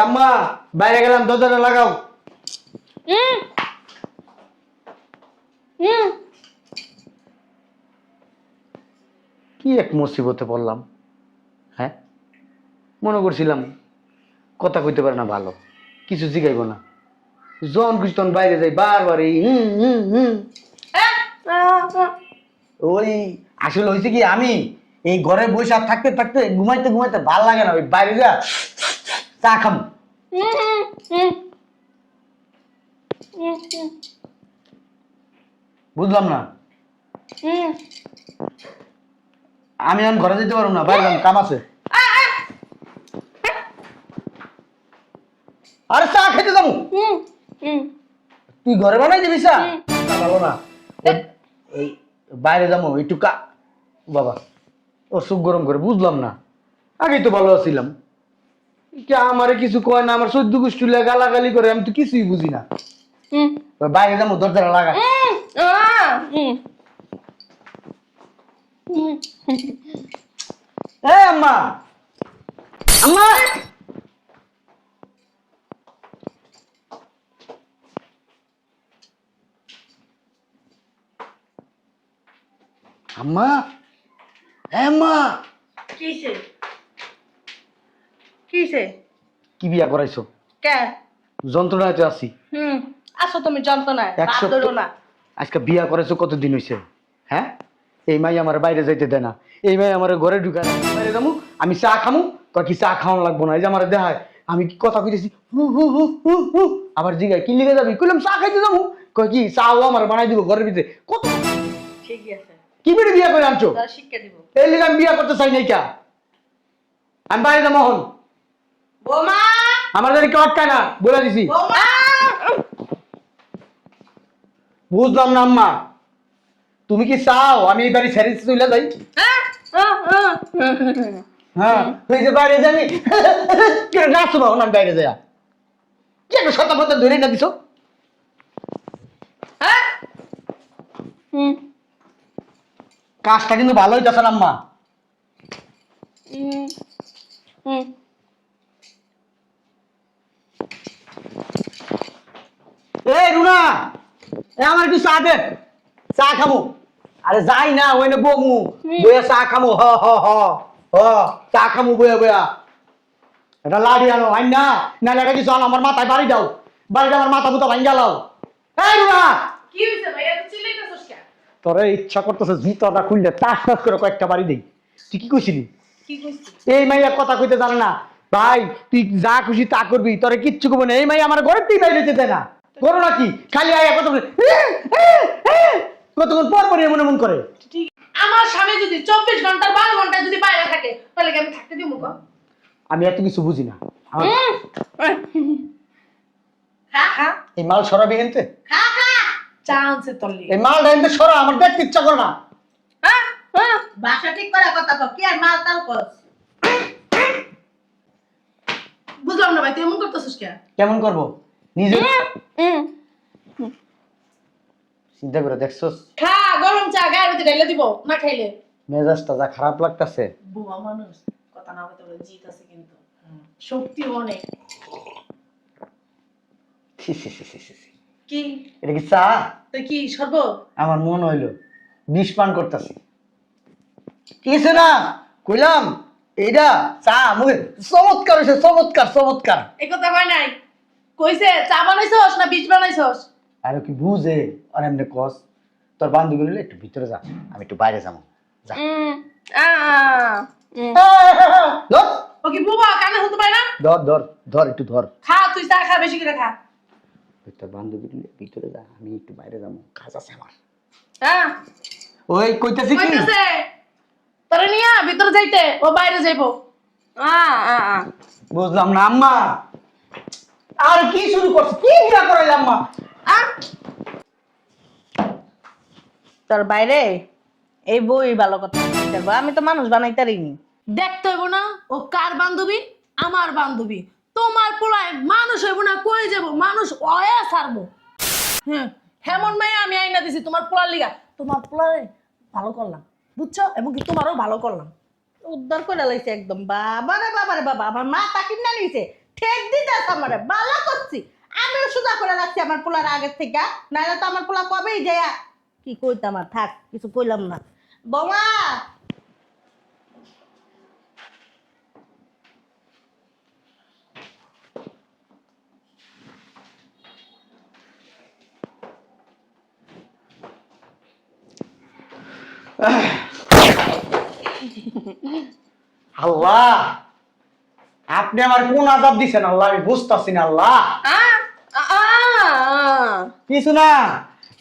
আম্মা বাইরে গেলাম, দরজাটা লাগাও। কি এক মুসিবতে পড়লাম। হ্যাঁ, মনে করছিলাম কথা কইতে পারে না, ভালো কিছু জিগাইব না, জন খুশি তখন বাইরে যাই বারবার এই ওই আসলে হয়েছে কি, আমি এই ঘরে বসে থাকতে থাকতে ঘুমাইতে ঘুমাইতে ভাল লাগে না, ওই বাইরে যা চা খাম। বুঝলাম না, আমি এখন ঘরে যেতে পারবো না, বাইরে কাম আছে। আরে চা খেতে যাবো, তুই ঘরে বানাই দিবি চা? ভালো না, এই বাইরে যাবো একটু বাবা ও সুখ গরম করে, বুঝলাম না, আগেই তো ভালো আছিলাম। আমারে কিছু কয় না, আমার সদ্য গোষ্ঠী গালাগালি করে, আমি তো কিছুই বুঝি না। বাইরে যাবো, দরজাটা লাগা। আম্মা আম্মা আম্মা আম্মা কিসে কিসে কি বিয়া করাইছো? কে যন্ত্রণায় তো আছি। আসো তুমি যন্ত্রণায়, এক বাপ সপ্তাহ- ধরো না। আজকে বিয়া করেছো কতদিন হয়েছে? হ্যাঁ, এই মাই আমার বাইরে যাইতে দেয় না, এই মাই আমার ঘরে ঢুকায় না। বাইরে যাবো, আমি চা খামু, কয় কি চা খাওয়ানো লাগবো না, এই যে আমার দেখায় আমি কি কথা কইতেছি, হু হু হু হু হু। আবার জিগায় কি লিখে যাবি, কইলাম চা খাইতে যাবো, কয় কি চাও আমার বানাই দিব ঘরের ভিতরে। কত ঠিকই আছে, কি বেড়ে বিয়া করে আনছো? তার শিক্ষা দিব। এই লিগে আমি বিয়া করতে চাই নাই, কা আমি বাইরে যাবো হন, বোমা আমার জানি কেউ আটকায় না, বলে দিছি। বোমা বুঝলাম না আম্মা, তুমি কি চাও আমি এই বাড়ি ছেড়ে চলে যাই? হ্যাঁ, তুই যে বাইরে যাবি নাচো না, আমি বাইরে যাই কি একটা সতা ফতা ধরে না দিছো। কাজটা কিন্তু ভালো হইতেছে না আম্মা। এই রুনা, আমার একটু চা দে, চা খামু। আরে যাই না, ওইনে বমু বইয়া চা খামু। হ হ হ হ চা খামু বইয়া বইয়া। এটা লাড়ি আনো আইন না, না এটা কিছু আনো, আমার মাথায় বাড়ি দাও, বাড়িটা আমার মাথা মুতা ভাঙ্গা লাও। এই রুনা, কি হইছে ভাই, এত চিল্লাইতেছস কেন? তোরে ইচ্ছা করতেছে জুতাটা খুললে টাস টাস করে কয়েকটা বাড়ি দেই। তুই কি কইছিলি? কি কইছিস? এই মাইয়া কথা কইতে জানে না ভাই, তুই যা খুশি তা করবি, তোরে কিচ্ছু করবো না। এই মাইয়া আমার ঘরের তুই বাইরে যেতে দেয় না, করো নাকি খালি আয়া কথা বলে কতক্ষণ পর পর এমন এমন করে। ঠিক, আমার স্বামী যদি 24 ঘন্টার 12 ঘন্টা যদি বাইরে থাকে, তাহলে কি আমি থাকতে দিব মুখ? আমি এত কিছু বুঝি না। খা খা এই মাল সরাবি এনতে, খা খা, চা আনছে তোর লাগি। এই মালটা এনতে সরা, আমার দেখতে ইচ্ছা করে না। বাসা ঠিক করা কথা কও, কি আর মাল তাল কস? বুঝলাম না ভাই, তুই এমন করতেছিস কেন? কেমন করবো নিজে চিন্তা করে দেখছস? খা, গরম চা গায়ের ভিতরে ঢেলে দিব না খাইলে। মেজাজটা যা খারাপ লাগতাছে। বুয়া মানুষ, কথা না বলতে বলে জিত আছে কিন্তু শক্তি অনেক। ছি ছি ছি ছি ছি ছি। কি এটা কি চা? তুই কি সর্ব? আমার মন হইলো বিষ পান করতেছি। কিছু না, কইলাম এইটা চা মুখে চমৎকার হয়েছে, চমৎকার চমৎকার। এই কথা কয় নাই, কইছে চা বানাইছস না বীজ বানাইছস? আর কি বুঝে আর এমনি কস, তোর বান্ধবী হইলে একটু ভিতরে যা, আমি একটু বাইরে যাবো, যা। ধর ও কি বুবা কানে শুনতে পায় না? ধর ধর ধর একটু ধর। খা, তুই চা খা, বেশি করে খা। তোর বান্ধবী হইলে ভিতরে যা, আমি একটু বাইরে যাবো, কাজ আছে আমার। হ্যাঁ ওই কইতাছি কি, কইতেছে তোরে নিয়া ভিতরে যাইতে, ও বাইরে যাইবো। বুঝলাম না আম্মা, আর কি শুরু করছিস, কি বিয়া করাইলাম আম্মা? তোর বাইরে এই বই ভালো কথা, আমি তো মানুষ বানাইতারিনি। দেখতে হইব না ও কার বান্ধবী? আমার বান্ধবী। তোমার পোলায় মানুষ হইব না, কই যাব মানুষ অয়া ছাড়বো। হ্যাঁ, হেমন মেয়ে আমি আইনা দিছি তোমার পোলার লিগা, তোমার পোলারে ভালো করলাম, বুঝছো? এবং কি তোমারও ভালো করলাম, উদ্ধার করে লাইছে একদম। বাবা রে বাবা রে বাবা, আমার মা তাকিন না নিছে ঠেক দিতেছ আমারে বালা করছি আমিও সুদা করে রাখছি আমার পোলার আগের থেকে নাহলে তো আমার পোলা কবেই যায় কি কইতাম আর থাক কিছু কইলাম না বৌমা আল্লাহ আপনি আমার কোন আযাব দিছেন আল্লাহ আমি বুঝতাছি না আল্লাহ কিছু না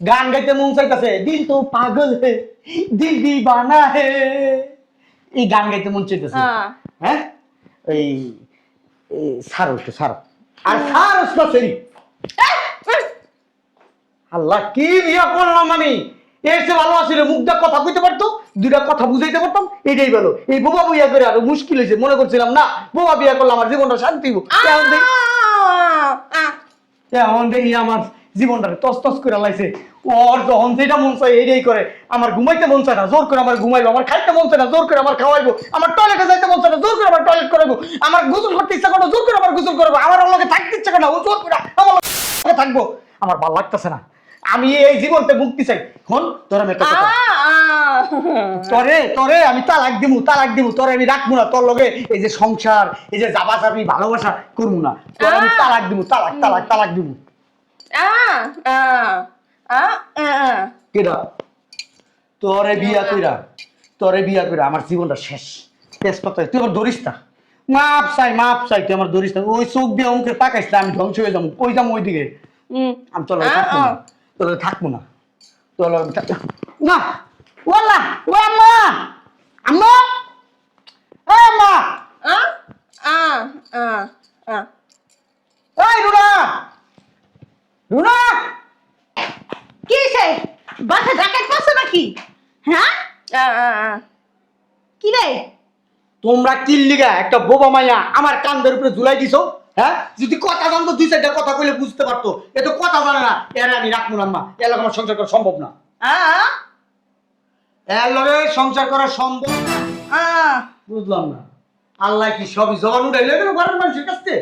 গান গাইতে মন চাইতাছে দিল তো পাগল হে দিল দিবানা হে এই গান গাইতে মন চাইতাছে হ্যাঁ এই সারো একটু সারো আর সারো সরি আল্লাহ কি বিয়া করলাম আমি এসে ভালো আছিল মুখটা কথা কইতে পারতো দুইটা কথা বুঝাইতে পারতাম এটাই ভালো এই বোবা বিয়া করে আরো মুশকিল হয়েছে মনে করছিলাম না বোবা বিয়া করলে আমার জীবনটা শান্তি এখন দেখি আমার জীবনটা তস তস করে লাইছে ওর যখন যেটা মন চাই এটাই করে আমার ঘুমাইতে মন চায় না জোর করে আমার ঘুমাইবো আমার খাইতে মন চায় না জোর করে আমার খাওয়াইবো আমার টয়লেটে যাইতে মন চায় না জোর করে আমার টয়লেট করাবো আমার গোসল করতে ইচ্ছা করো জোর করে আমার গোসল করবো আমার ওর লগে থাকতে ইচ্ছা করে না ও জোর করে আমার লগে থাকবো আমার ভালো লাগতেছে না আমি এই জীবনতে মুক্তি চাই কোন তোরা মেয়ে তোরে আমি তালাক দিমু তোরে আমি রাখবো না তোর লগে এই যে সংসার এই যে জাবাজাবি ভালোবাসা করবো না তোরে আমি তালাক দিমু তালাক দিমু কেডা তোরে বিয়া কইরা আমার জীবনটা শেষ কথা তুই আমার ধরিস না মাপ চাই তুই আমার ধরিস না ওই চোখ দিয়ে অঙ্কের পাকাইস না আমি ধ্বংস হয়ে যাবো ওই যাবো ওইদিকে আমি তোর থাকবো না তোর না ওলা ও আম্মা আম্মা এ আম্মা এই রুনা কি সে বাসা ডাকাত পাচ্ছ নাকি হ্যাঁ কি রে তোমরা কিল্লিগা একটা বোবা মাইয়া আমার কান্দের উপরে ঝুলাই দিছো হ্যাঁ যদি কথা জানতো দুই চারটা কথা কইলে বুঝতে পারতো এ তো কথা জানে না এর আমি রাখবো না আম্মা এর লগে আমার সংসার করা সম্ভব না এর লগে সংসার করা সম্ভব বুঝলাম না আল্লাহ কি সবই জবান উঠাইলে কেন ঘরের মানুষের কাছে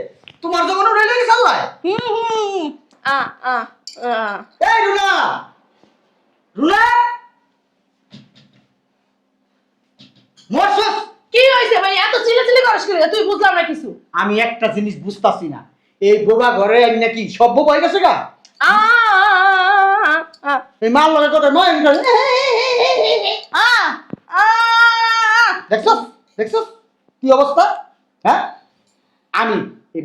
তোমার জবান উঠাইলে কি আল্লাহ এই রুনা মরছস কি হইছে ভাই এত চিল্লাচিল্লি করিস কি তুই বুঝলাম না কিছু আমি একটা জিনিস বুঝতাছি না এই বোবা ঘরে আমি নাকি সব বোবা হয়ে গেছে গা এই মাল লগে কথা নয় দেখছস কি অবস্থা হ্যাঁ আমি এই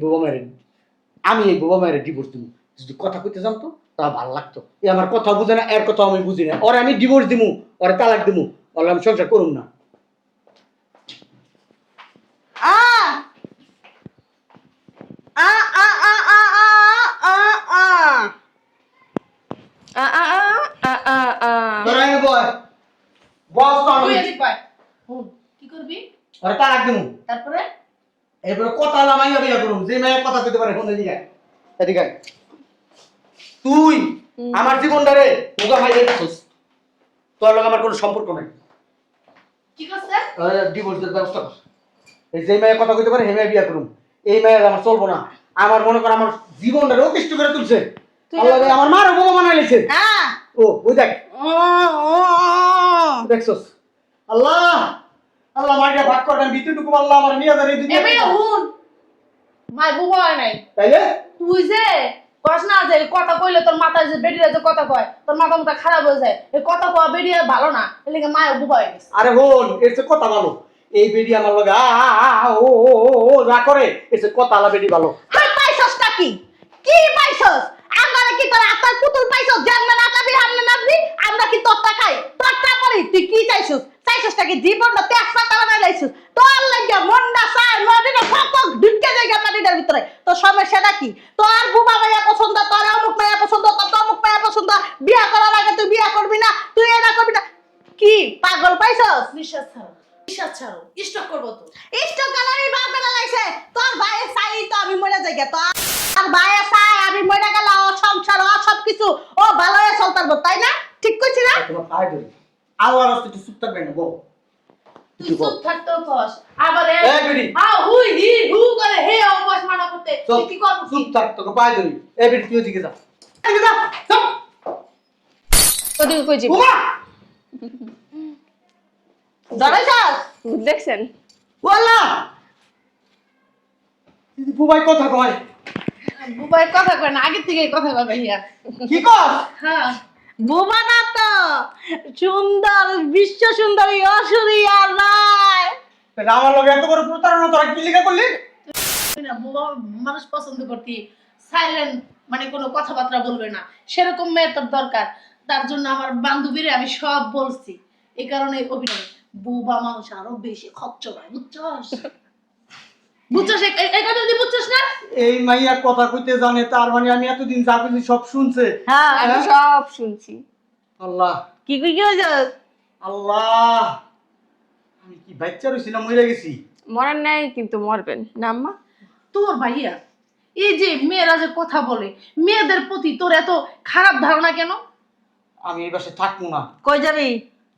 বোবা মায়ের ডিভোর্স দিব যদি কথা কইতে জানতো তা ভালো লাগতো এ আমার কথা বুঝে না এর কথা আমি বুঝি না ওরে আমি ডিভোর্স দিমু ওরে তালাক দিমু ওরে আমি সংসার করুম না কি করবি ওরে তালাক দিমু তারপরে এরপরে কথা লামাইয়া বিয়া করুম যে মেয়ে কথা কইতে পারে ফোন এদিকে তুই আমার জীবনটারে বোকা মাইয়া দিছস তোর লগে আমার কোনো সম্পর্ক নাই কি করছে ডিভোর্সের ব্যবস্থা কর এই যে মেয়ে কথা কইতে পারে হে মেয়ে বিয়া করুম এই মেয়ে আমার চলবো না আমার মনে কর আমার জীবনটারে অতিষ্ঠ করে তুলছে আল্লাহ আমার মারও বোমা বানাই লেছে ও ওই দেখ দেখছস আল্লাহ মাইয়া ভাগ করবেন ভিতরটুকু আল্লাহ আমার নিয়ে যাবে দুনিয়া এমএ হুন মাই বুবা হয় নাই তাইলে তুই যে কস না যে কথা কইলে তোর মাথায় যে বেডিরা যে কথা কয় তোর মাথা খারাপ হয়ে যায় এই কথা কওয়া বেডিয়া ভালো না এলিকে মায় বুবা হয়ে গেছে আরে হন এর যে কথা ভালো এই বেডি আমার লগে ও যা করে এর যে কথা আলা বেডি ভালো তুই পাইছসটা কি পাইছস আমরা কি তোর আত্মার পুতুল পাইছস জাননা না কাবি হামনে নাবি আমরা কি তোরটা খাই তোরটা পরি তুই কি চাইছসটা কি জীবনটা তেজ পাতা বানাই লাইছস তোর লাগা মন্ডা চাই নদীতে ফকক ঢুকে যায়গা মাটিটার ভিতরে তোর সমস্যাটা কি তোর বুবা মাইয়া পছন্দ তোর অমুক মাইয়া পছন্দ তোর তমুক মাইয়া পছন্দ বিয়া করার আগে তুই বিয়া করবি না তুই এটা করবি না কি পাগল পাইছস বিশ্বাস ছাড়ো স্টক করব তো স্টক কালারই বাপ বেলা লাইছে তোর ভাইয়ে চাই তো আমি মরে যাই গে তোর ভাইয়ে চাই আমি মরে গেল ও সংসার ও সবকিছু ও ভালো হয়ে চলতার তাই না ঠিক কইছি না তোমার পায়ে ধরি আল্লাহর রাস্তায় একটু চুপ থাকবে না বউ তুই চুপ থাকতো কস আবার এই বেটি। হুই হি হু করে হে অবস মানা করতে তুই কি করছিস? চুপ থাক, তোকে পায়ে ধরি। এই বেটি, তুই ওদিকে যা। এদিকে যা, চুপ। ওদিকে কই যাবি? ওমা! দাঁড়াইছাস দেখছেন? ওয়াল্লা! দিদি বুবাই কথা কয়। বুবাই কথা কয় না আগে থেকেই কথা কয় ভাইয়া কি কস? হ্যাঁ বুবা না তো সুন্দর বিশ্ব সুন্দরী অসুরিয়া রায় তাহলে আমার লগে এত বড় প্রতারণা তোরা কি লিখা করলি? তুই না বুবা মানুষ পছন্দ করতি সাইলেন্ট মানে কোনো কথাবার্তা বলবে না সেরকম মেয়ে তোর দরকার তার জন্য আমার বান্ধবীরে আমি সব বলছি এই কারণে অভিনয় বুবা মানুষ আরো বেশি খরচ হয় বুঝছস বুঝছস এই কথা তুই বুঝছস না এই মাইয়া কথা কইতে জানে, তার মানে আমি এতদিন যা কিছু সব শুনছে। হ্যাঁ আমি সব শুনছি। আল্লাহ, কি কই কি হইছে আল্লাহ, আমি কি বাচ্চা রইছি না মরে গেছি? মরার নাই কিন্তু মরবেন না আম্মা। তোর ভাইয়া এই যে মেয়েরা যে কথা বলে মেয়েদের প্রতি তোর এত খারাপ ধারণা কেন আমি এই বাসে থাকবো না। কই যাবি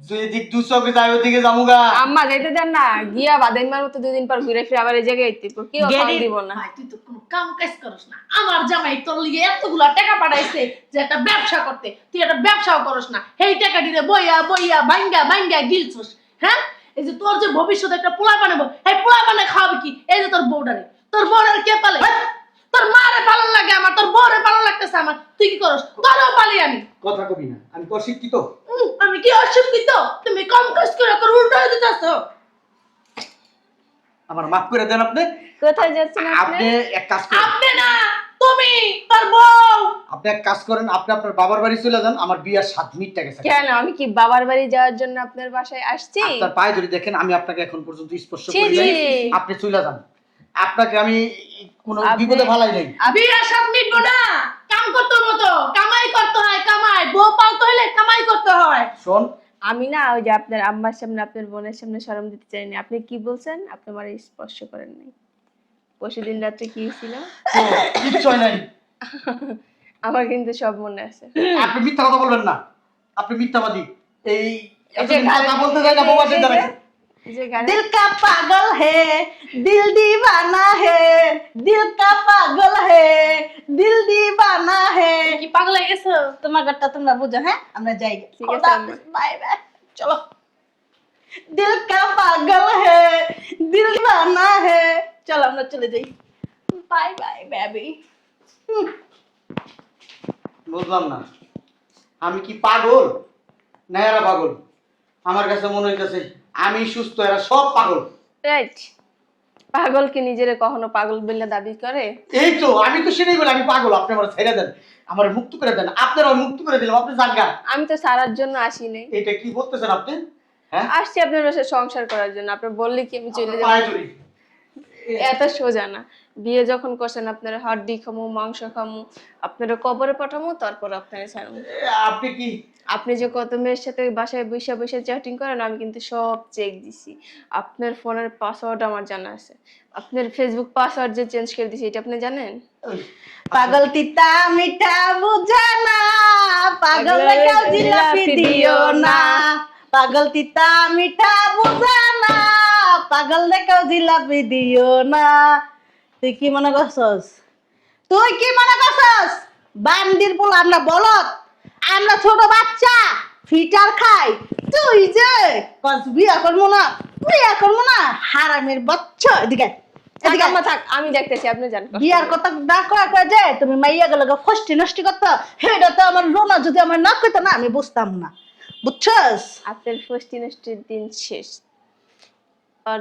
যেদিক দু চোখে যায় ওদিকে যামুগা। আম্মা যেতে দেন না, গিয়া বাদাইমার মতো 2 দিন পর ঘুরে ফিরে আবার এই জায়গায় আইতে কি অফার দিব না। ভাই তুই তো কোনো কাম কাজ করস না আমার জামাই তোর লিগে এতগুলা টাকা পাঠাইছে যে একটা ব্যবসা করতে তুই একটা ব্যবসাও করস না সেই টাকা দিলে বইয়া বইয়া ভাঙ্গা ভাঙ্গা গিলছস হ্যাঁ এই যে তোর যে ভবিষ্যতে একটা পোলা বানাবো এই পোলা বানা খাওয়াবে কি এই যে তোর বউডারে কে পালে তোর মারে পালন লাগে আমার তোর বউরে পালন লাগতেছে আমার তুই কি করস তোরও পালি আমি কথা কবি না, আমি অশিক্ষিত। আমি কি অশিক্ষিত তুমি কম কাজ করে উল্টো হয়ে দিতেছ আমার মাফ করে দেন আপনি। কোথায় যাচ্ছেন আপনি? আপনি এক কাজ করেন, আপনি না তুমি তোর বউ আপনি এক কাজ করেন, আপনি আপনার বাবার বাড়ি চলে যান। আমার বিয়ার 7 মিনিট গেছে। কেন আমি কি বাবার বাড়ি যাওয়ার জন্য আপনার বাসায় আসছি? আপনার পায়ে ধরে দেখেন, আমি আপনাকে এখন পর্যন্ত স্পর্শ ছি, করি নাই। ছি। আপনি চলে যান। আপনাকে আমি কোনো আপনি- বিপদে ফেলাই নাই। বিয়া সব মিটবো না কাম করতে মতো কামাই করতে হয় কামাই বউ পালতে হলে কামাই করতে হয় শোন, আমি না ওই যে আপনার আম্মার সামনে আপনার বোনের সামনে শরম দিতে চাইনি। আপনি কি বলছেন? আপনি আমার স্পর্শ করেন নাই। পরশুদিন রাত্রে কি ছিল? তো কিচ্ছু হয় নাই। আমার কিন্তু সব মনে আছে। আপনি মিথ্যা কথা বলবেন না, আপনি মিথ্যাবাদী। এই এই যে এতদিন কথা বলতে যাই না, প্রবাসে দাঁড়াই। এই যে গাড়ি- दिल का पागल है दिल दीवाना है दिल का पागल है दिल दीवाना है কি পাগল হয়ে গেছো তোমার কথা তোমরা বুঝো হ্যাঁ আমরা যাই ঠিক আছে, আম্মা। বাই বাই চলো दिल का पागल है दिल दीवाना है চলো আমরা চলে যাই বাই বাই বেবি বুঝলাম না, আমি কি পাগল না এরা পাগল? আমার কাছে মনে হইতেছে আমি সুস্থ, এরা সব পাগল। রাইট। পাগল কি নিজেরে কখনো পাগল বলে দাবি করে? এই তো আমি তো সেটাই বলি, আমি পাগল। আপনি আমার ছেড়ে দেন, আমার মুক্ত করে দেন। আপনারা মুক্ত করে দিলাম, আপনি যান গা। আমি তো সারার জন্য আসি নাই, এটা কি বলতেছেন আপনি? হ্যাঁ, আসছি আপনার বাসায় সংসার করার জন্য। আপনি বললে কি আমি চলে পায়ে যাব? ধরি। এত সোজা না। বিয়ে যখন করছেন আপনারা হাড্ডি খামু, মাংস খামু, আপনারা কবরে পাঠামু, তারপর আপনারা ছাড়মু। আপনি কি আপনি যে কত মেয়ের সাথে বাসায় বসে বসে চ্যাটিং করেন আমি কিন্তু সব চেক দিছি। আপনার ফোনের পাসওয়ার্ড আমার জানা আছে। আপনার ফেসবুক পাসওয়ার্ড যে চেঞ্জ করে দিছি এটা আপনি জানেন? পাগল তিতা মিঠা বুঝানা পাগল লাগাও জিলাপি দিও না পাগল তিতা মিঠা বুঝানা পাগল লাগাও জিলাপি দিও না তুই কি মনে করছস বান্দির বল আমরা বলত আমরা ছোট বাচ্চা ফিটার খাই তুই যে বিয়া করবো না হারামের বাচ্চা এদিকে থাক এদিকে আম্মা, থাক, আমি দেখতেছি, আপনি জান। বিয়ার কথা না কয় যে তুমি মাইয়া গেলে ফষ্টি নষ্টি করতো সেটা তো আমার রোনা যদি আমার না কইতো না আমি বুঝতাম না বুঝছস আপনার ফষ্টি নষ্টির দিন শেষ। আর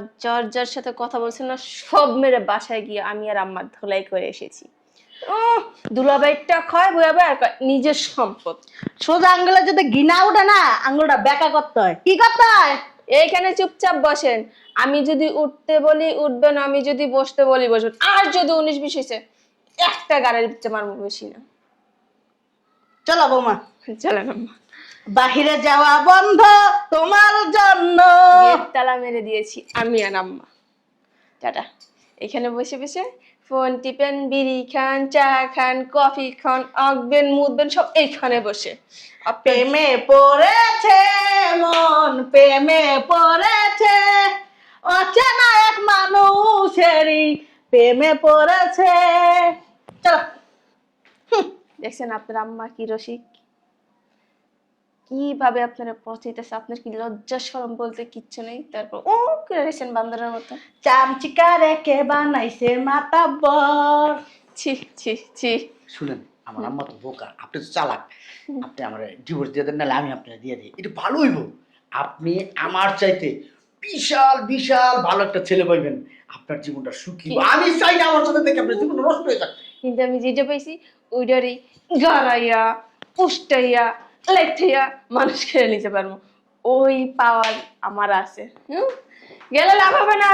যার সাথে কথা বলছেন না সব মেরে বাসায় গিয়ে আমি আর আম্মা ধুলাই করে এসেছি। দুলাভাইটা খায় বইয়াবে আর কয় নিজের সম্পদ। সোজা আঙ্গুলে যদি গিনা উঠে না আঙ্গুলটা বেকা করতে হয় কি করতে হয় এইখানে চুপচাপ বসেন। আমি যদি উঠতে বলি উঠবেন, আমি যদি বসতে বলি বসবেন। আর যদি 19-20 হয়েছে একটা গাড়ির ভিতরে মারবো, বেশি না। চলো বৌমা চলেন আম্মা। বাহিরে যাওয়া বন্ধ তোমার জন্য গেট তালা মেরে দিয়েছি আমি আর আম্মা। টাটা। এখানে বসে বসে ফোন টিপেন, বিড়ি খান, চা খান, কফি খান, আঁকবেন, মুদবেন, সব এইখানে বসে। প্রেমে পড়েছে মন, প্রেমে পড়েছে, অচেনা এক মানুষেরই প্রেমে পড়েছে। চলো। দেখছেন আপনার আম্মা কি রসিক, কিভাবে আপনারা পৌঁছাইতেছে। আপনার কি লজ্জা শরম বলতে কিচ্ছু নেই, তারপর ও করে রেখেছেন বান্দরের মতো। চামচিকা রেখে বানাইছে মাতাব্বর। ছি ছি ছি। শুনেন, আমার আম্মা তো বোকা, আপনি তো চালাক। আপনি আমার ডিভোর্স দিয়ে দেন, নাহলে আমি আপনার দিয়ে দিই, এটা ভালো হইব। আপনি আমার চাইতে বিশাল বিশাল ভালো একটা ছেলে পাইবেন, আপনার জীবনটা সুখী হবে। আমি চাই না আমার সাথে থেকে আপনার জীবন নষ্ট হয়ে যাক। কিন্তু আমি যেটা পাইছি ওইটারই গাড়াইয়া পুষ্টাইয়া লেঠাইয়া মানুষ খেয়ে নিতে পারবো, ওই পাওয়ার আমার আছে। গেলে লাভ হবে না।